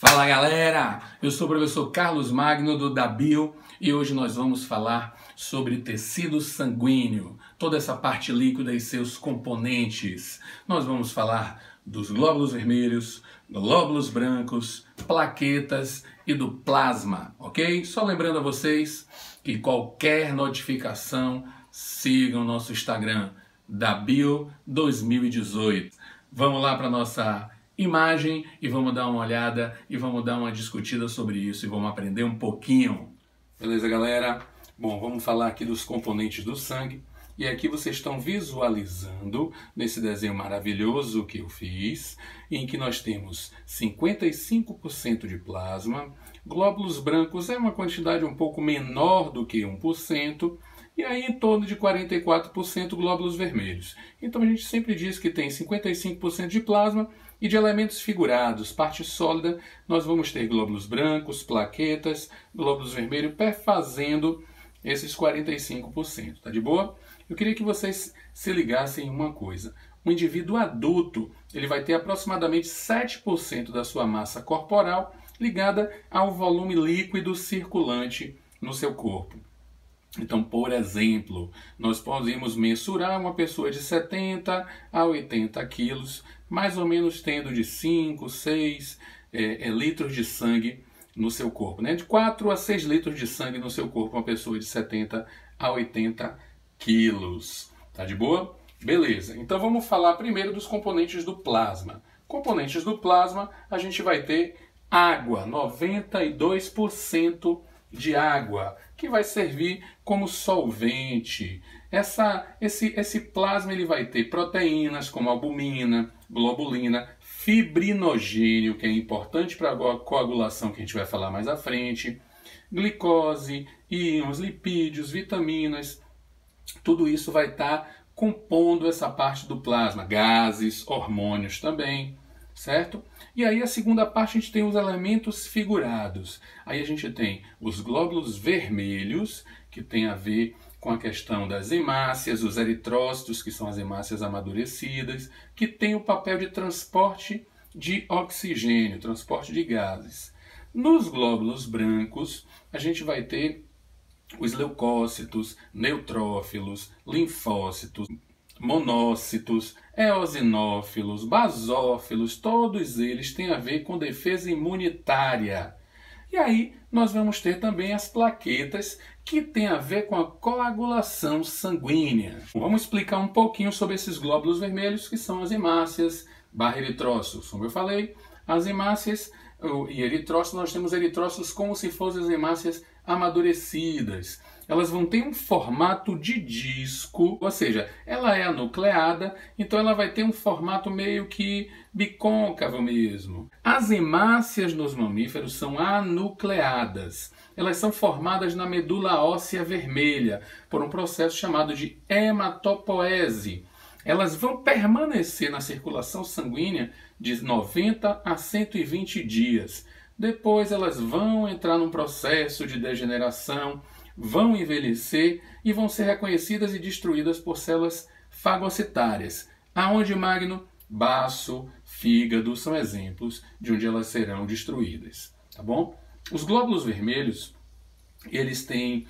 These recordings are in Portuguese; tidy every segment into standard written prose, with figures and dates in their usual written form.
Fala galera, eu sou o professor Carlos Magno do DaBio e hoje nós vamos falar sobre tecido sanguíneo, toda essa parte líquida e seus componentes. Nós vamos falar dos glóbulos vermelhos, glóbulos brancos, plaquetas e do plasma, ok? Só lembrando a vocês que qualquer notificação sigam o nosso Instagram, DaBio 2018. Vamos lá para a nossa imagem e vamos dar uma olhada e vamos dar uma discutida sobre isso e vamos aprender um pouquinho. Beleza, galera? Bom, vamos falar aqui dos componentes do sangue. E aqui vocês estão visualizando nesse desenho maravilhoso que eu fiz, em que nós temos 55% de plasma, glóbulos brancos é uma quantidade um pouco menor do que 1%, e aí em torno de 44% glóbulos vermelhos. Então a gente sempre diz que tem 55% de plasma e de elementos figurados, parte sólida, nós vamos ter glóbulos brancos, plaquetas, glóbulos vermelhos perfazendo esses 45%. Tá de boa? Eu queria que vocês se ligassem em uma coisa. Um indivíduo adulto, ele vai ter aproximadamente 7% da sua massa corporal ligada ao volume líquido circulante no seu corpo. Então, por exemplo, nós podemos mensurar uma pessoa de 70 a 80 quilos, mais ou menos tendo de 5, 6 litros de sangue no seu corpo, né? De 4 a 6 litros de sangue no seu corpo, uma pessoa de 70 a 80 quilos. Tá de boa? Beleza. Então vamos falar primeiro dos componentes do plasma. Componentes do plasma, a gente vai ter água, 92% de água, que vai servir como solvente. Esse plasma ele vai ter proteínas como albumina, globulina, fibrinogênio, que é importante para a coagulação, que a gente vai falar mais à frente, glicose, íons, lipídios, vitaminas, tudo isso vai estar compondo essa parte do plasma, gases, hormônios também, certo? E aí a segunda parte a gente tem os elementos figurados. Aí a gente tem os glóbulos vermelhos, que tem a ver com a questão das hemácias, os eritrócitos, que são as hemácias amadurecidas, que tem o papel de transporte de oxigênio, transporte de gases. Nos glóbulos brancos, a gente vai ter os leucócitos, neutrófilos, linfócitos, monócitos, eosinófilos, basófilos, todos eles têm a ver com defesa imunitária. E aí nós vamos ter também as plaquetas, que tem a ver com a coagulação sanguínea. Vamos explicar um pouquinho sobre esses glóbulos vermelhos, que são as hemácias / eritrócitos. Como eu falei, as hemácias e eritrócitos, nós temos eritrócitos como se fossem as hemácias amadurecidas. Elas vão ter um formato de disco, ou seja, ela é anucleada, então ela vai ter um formato meio que bicôncavo mesmo. As hemácias nos mamíferos são anucleadas. Elas são formadas na medula óssea vermelha, por um processo chamado de hematopoese. Elas vão permanecer na circulação sanguínea de 90 a 120 dias. Depois elas vão entrar num processo de degeneração, vão envelhecer e vão ser reconhecidas e destruídas por células fagocitárias. Aonde, Magno? Baço, fígado são exemplos de onde elas serão destruídas. Tá bom? Os glóbulos vermelhos, eles têm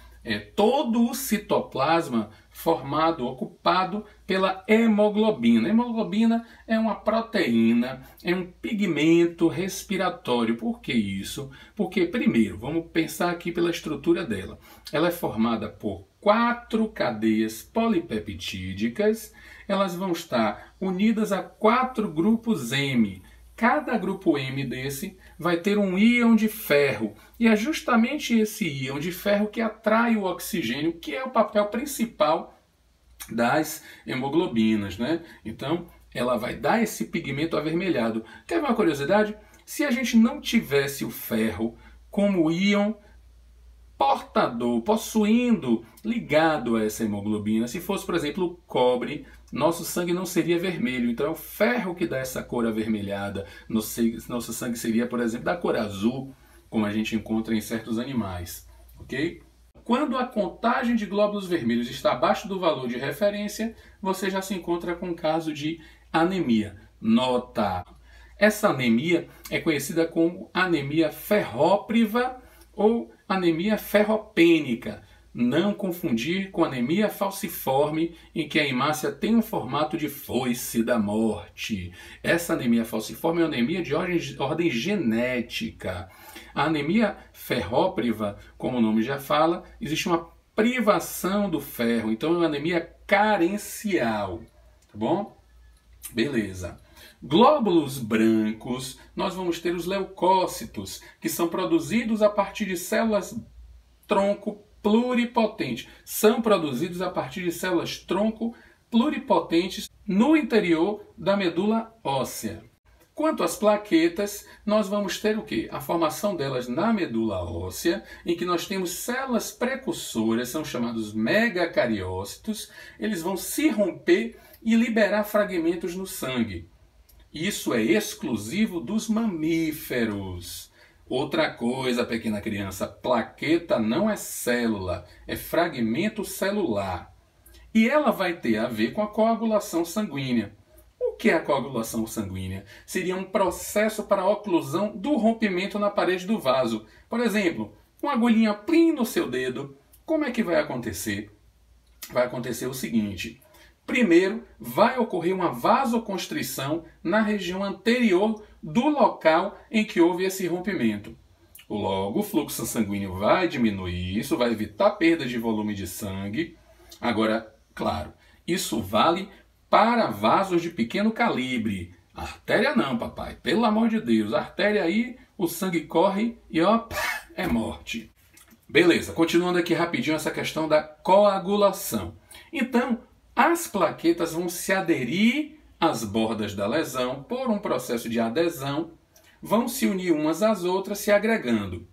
todo o citoplasma formado, ocupado pela hemoglobina. A hemoglobina é uma proteína, é um pigmento respiratório. Por que isso? Porque, primeiro, vamos pensar aqui pela estrutura dela. Ela é formada por 4 cadeias polipeptídicas. Elas vão estar unidas a 4 grupos M. Cada grupo M desse vai ter um íon de ferro. E é justamente esse íon de ferro que atrai o oxigênio, que é o papel principal das hemoglobinas, né? Então, ela vai dar esse pigmento avermelhado. Quer ver uma curiosidade? Se a gente não tivesse o ferro como íon portador, possuindo, ligado a essa hemoglobina, se fosse, por exemplo, o cobre, nosso sangue não seria vermelho. Então é o ferro que dá essa cor avermelhada. Nosso sangue seria, por exemplo, da cor azul, como a gente encontra em certos animais. Ok? Quando a contagem de glóbulos vermelhos está abaixo do valor de referência, você já se encontra com um caso de anemia. Nota! Essa anemia é conhecida como anemia ferrópriva ou anemia ferropênica. Não confundir com anemia falciforme, em que a hemácia tem um formato de foice da morte. Essa anemia falciforme é uma anemia de ordem genética. A anemia ferrópriva, como o nome já fala, existe uma privação do ferro, então é uma anemia carencial, tá bom? Beleza. Glóbulos brancos, nós vamos ter os leucócitos, que são produzidos a partir de células tronco pluripotentes. São produzidos a partir de células tronco pluripotentes no interior da medula óssea. Quanto às plaquetas, nós vamos ter o quê? A formação delas na medula óssea, em que nós temos células precursoras, são chamados megacariócitos, eles vão se romper e liberar fragmentos no sangue. Isso é exclusivo dos mamíferos. Outra coisa, pequena criança, plaqueta não é célula, é fragmento celular. E ela vai ter a ver com a coagulação sanguínea. O que é a coagulação sanguínea? Seria um processo para a oclusão do rompimento na parede do vaso. Por exemplo, uma agulhinha plim no seu dedo. Como é que vai acontecer? Vai acontecer o seguinte. Primeiro, vai ocorrer uma vasoconstrição na região anterior do local em que houve esse rompimento. Logo, o fluxo sanguíneo vai diminuir, isso vai evitar perda de volume de sangue. Agora, claro, isso vale para vasos de pequeno calibre. Artéria não, papai, pelo amor de Deus. Artéria aí, o sangue corre e ó, é morte. Beleza, continuando aqui rapidinho essa questão da coagulação. Então, as plaquetas vão se aderir às bordas da lesão por um processo de adesão, vão se unir umas às outras, se agregando.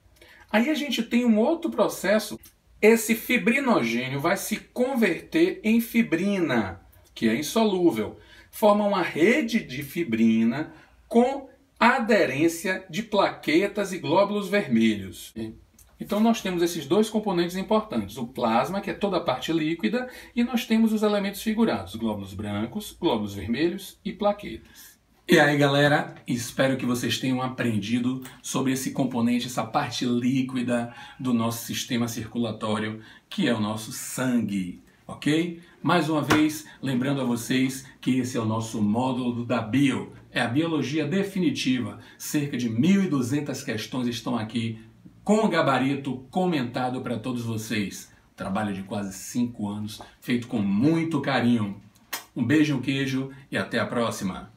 Aí a gente tem um outro processo, esse fibrinogênio vai se converter em fibrina, que é insolúvel. Forma uma rede de fibrina com aderência de plaquetas e glóbulos vermelhos. Então nós temos esses dois componentes importantes, o plasma, que é toda a parte líquida, e nós temos os elementos figurados, glóbulos brancos, glóbulos vermelhos e plaquetas. E aí, galera, espero que vocês tenham aprendido sobre esse componente, essa parte líquida do nosso sistema circulatório, que é o nosso sangue, ok? Mais uma vez, lembrando a vocês que esse é o nosso módulo da Bio, é a biologia definitiva. Cerca de 1.200 questões estão aqui com gabarito comentado para todos vocês. Trabalho de quase 5 anos, feito com muito carinho. Um beijo, um queijo e até a próxima!